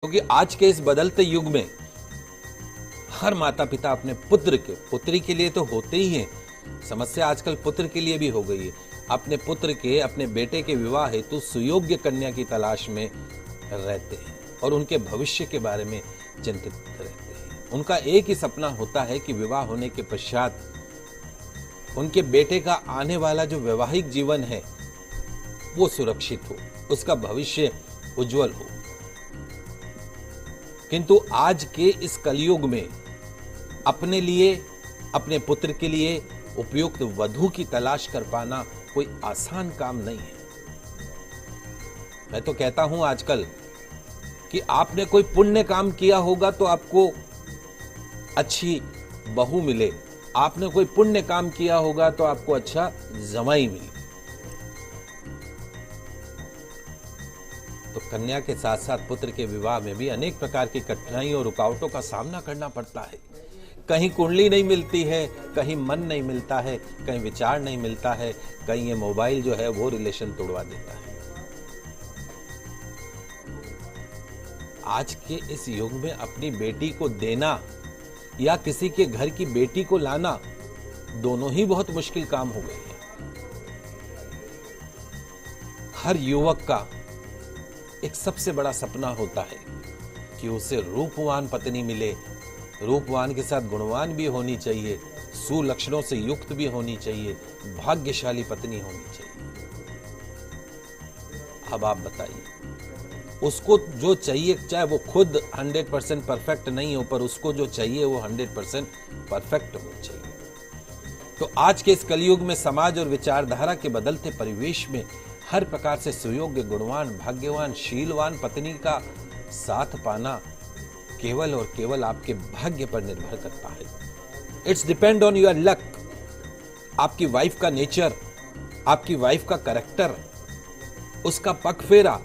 क्योंकि आज के इस बदलते युग में हर माता पिता अपने पुत्री के लिए तो होते ही हैं, समस्या आजकल पुत्र के लिए भी हो गई है। अपने पुत्र के, अपने बेटे के विवाह हेतु सुयोग्य कन्या की तलाश में रहते हैं और उनके भविष्य के बारे में चिंतित रहते हैं। उनका एक ही सपना होता है कि विवाह होने के पश्चात उनके बेटे का आने वाला जो वैवाहिक जीवन है वो सुरक्षित हो, उसका भविष्य उज्जवल हो। किंतु आज के इस कलयुग में अपने लिए, अपने पुत्र के लिए उपयुक्त वधू की तलाश कर पाना कोई आसान काम नहीं है। मैं तो कहता हूं आजकल कि आपने कोई पुण्य काम किया होगा तो आपको अच्छी बहू मिले, आपने कोई पुण्य काम किया होगा तो आपको अच्छा जमाई मिले। तो कन्या के साथ साथ पुत्र के विवाह में भी अनेक प्रकार की कठिनाइयों और रुकावटों का सामना करना पड़ता है। कहीं कुंडली नहीं मिलती है, कहीं मन नहीं मिलता है, कहीं विचार नहीं मिलता है, कहीं ये मोबाइल जो है वो रिलेशन तोड़वा देता है। आज के इस युग में अपनी बेटी को देना या किसी के घर की बेटी को लाना दोनों ही बहुत मुश्किल काम हो गए हैं। हर युवक का एक सबसे बड़ा सपना होता है कि उसे रूपवान पत्नी मिले, रूपवान के साथ गुणवान भी होनी चाहिए, सुलक्षणों से युक्त भी होनी चाहिए, भाग्यशाली पत्नी होनी चाहिए। अब आप बताइए, उसको जो चाहिए, चाहे वो खुद 100% परफेक्ट नहीं हो, पर उसको जो चाहिए वो 100% परफेक्ट होनी चाहिए। तो आज के इस कलयुग में समाज और विचारधारा के बदलते परिवेश में हर प्रकार से सुयोग्य, गुणवान, भाग्यवान, शीलवान पत्नी का साथ पाना केवल और केवल आपके भाग्य पर निर्भर करता है। It's depend on your luck. आपकी वाइफ का नेचर, आपकी वाइफ का कैरेक्टर, उसका पग फेरा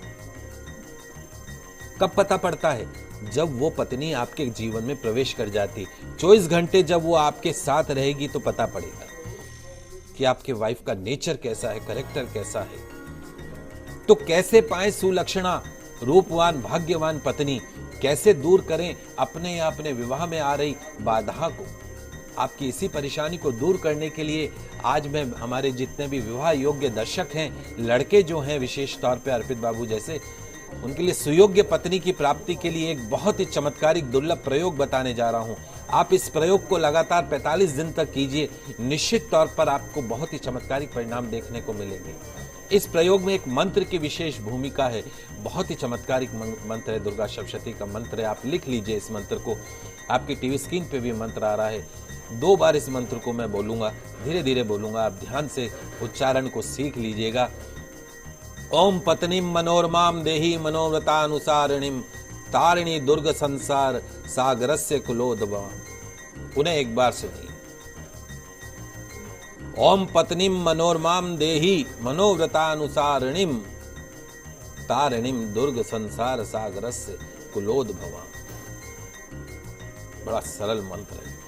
कब पता पड़ता है? जब वो पत्नी आपके जीवन में प्रवेश कर जाती। 24 घंटे जब वो आपके साथ रहेगी तो पता पड़ेगा कि आपके वाइफ का नेचर कैसा है, कैरेक्टर कैसा है। तो कैसे पाएं सुलक्षणा, रूपवान, भाग्यवान पत्नी? कैसे दूर करें अपने या अपने विवाह में आ रही बाधा को? आपकी इसी परेशानी को दूर करने के लिए आज मैं हमारे जितने भी विवाह योग्य दर्शक हैं, लड़के जो हैं विशेष तौर पे अर्पित बाबू जैसे, उनके लिए सुयोग्य पत्नी की प्राप्ति के लिए एक बहुत ही चमत्कारिक दुर्लभ प्रयोग बताने जा रहा हूं। आप इस प्रयोग को लगातार 45 दिन तक कीजिए, निश्चित तौर पर आपको बहुत ही चमत्कारिक परिणाम देखने को मिलेंगे। इस प्रयोग में एक मंत्र की विशेष भूमिका है, बहुत ही चमत्कारिक मंत्र है, दुर्गा सप्तशती का मंत्र है। आप लिख लीजिए इस मंत्र को, आपकी टीवी स्क्रीन पे भी मंत्र आ रहा है। 2 बार इस मंत्र को मैं बोलूंगा, धीरे धीरे बोलूंगा, आप ध्यान से उच्चारण को सीख लीजिएगा। ओम पत्नीम मनोरमाम देही मनोव्रतानुसारिणीम तारिणी दुर्ग संसार सागरस्य कुलोद्भवाम। उन्हें एक बार सुनिए। ओम पत्नीम मनोरमाम देही मनोव्रतानुसारिणीम तारिणीम दुर्ग संसार सागरस्य कुलोद्भवाम। बड़ा सरल मंत्र है।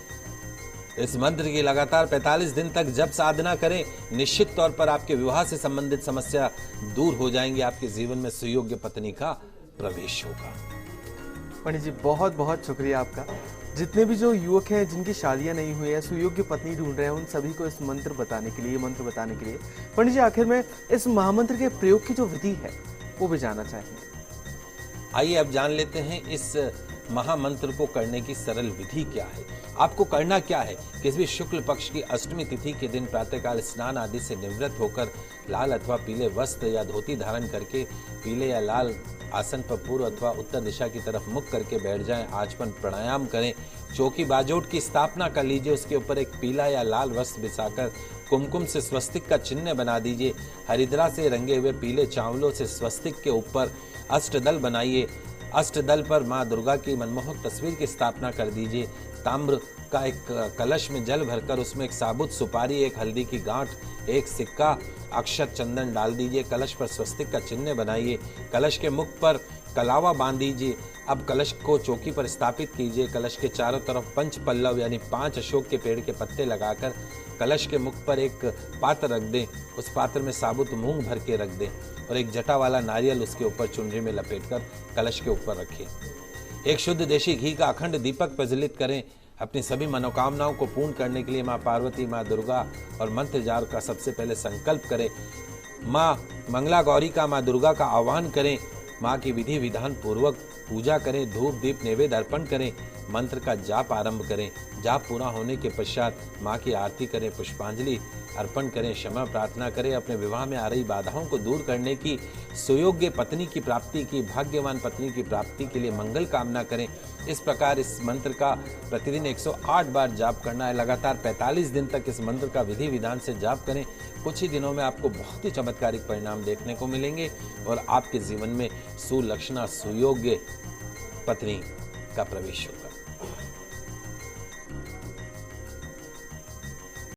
इस मंत्र की लगातार 45 दिन तक जब साधना करें, निश्चित तौर पर आपके विवाह से संबंधित समस्या दूर हो जाएंगी, आपके जीवन में सुयोग्य पत्नी का प्रवेश होगा। पंडित जी बहुत बहुत शुक्रिया आपका। जितने भी जो युवक हैं जिनकी शादियां नहीं हुई है, सुयोग्य पत्नी ढूंढ रहे हैं, उन सभी को इस मंत्र बताने के लिए, पंडित जी आखिर में इस महामंत्र के प्रयोग की जो विधि है वो भी जानना चाहेंगे। आइए अब जान लेते हैं इस महामंत्र को करने की सरल विधि क्या है। आपको करना क्या है? किसी भी शुक्ल पक्ष की अष्टमी तिथि के दिन प्रातःकाल स्नान आदि से निवृत्त होकर लाल अथवा पीले वस्त्र या धोती धारण करके पीले या लाल आसन पर पूर्व अथवा उत्तर दिशा की तरफ मुख करके बैठ जाएं। आचमन प्राणायाम करें, चौकी बाजोट की स्थापना कर लीजिए, उसके ऊपर एक पीला या लाल वस्त्र बिछाकर कुमकुम से स्वस्तिक का चिन्ह बना दीजिए। हरिद्रा से रंगे हुए पीले चावलों से स्वस्तिक के ऊपर अष्टदल बनाइए। अष्टदल पर मां दुर्गा की मनमोहक तस्वीर की स्थापना कर दीजिए। ताम्र का एक कलश में जल भरकर उसमें एक साबुत सुपारी, एक हल्दी की गांठ, एक सिक्का, अक्षत, चंदन डाल दीजिए। कलश पर स्वस्तिक का चिन्ह बनाइए। कलश के मुख पर कलावा बांध दीजिए। अब कलश को चौकी पर स्थापित कीजिए। कलश के चारों तरफ पंच पल्लव यानी 5 अशोक के पेड़ के पत्ते लगाकर कलश के मुख पर एक पात्र रख दें। उस पात्र में साबुत मूंग भर के रख दें और एक जटा वाला नारियल उसके ऊपर चुनरी में लपेटकर कलश के ऊपर रखें। एक शुद्ध देशी घी का अखंड दीपक प्रज्वलित करें। अपनी सभी मनोकामनाओं को पूर्ण करने के लिए माँ पार्वती, माँ दुर्गा और मंत्र जार का सबसे पहले संकल्प करें। माँ मंगला गौरी का, माँ दुर्गा का आह्वान करें। माँ की विधि विधान पूर्वक पूजा करें, धूप दीप नैवेद्य अर्पण करें, मंत्र का जाप आरंभ करें। जाप पूरा होने के पश्चात माँ की आरती करें, पुष्पांजलि अर्पण करें, क्षमा प्रार्थना करें। अपने विवाह में आ रही बाधाओं को दूर करने की, सुयोग्य पत्नी की प्राप्ति की, भाग्यवान पत्नी की प्राप्ति के लिए मंगल कामना करें। इस प्रकार इस मंत्र का प्रतिदिन 108 बार जाप करना है। लगातार 45 दिन तक इस मंत्र का विधि विधान से जाप करें। कुछ ही दिनों में आपको बहुत ही चमत्कारिक परिणाम देखने को मिलेंगे और आपके जीवन में सुलक्षणा, सुयोग्य पत्नी का प्रवेश होगा।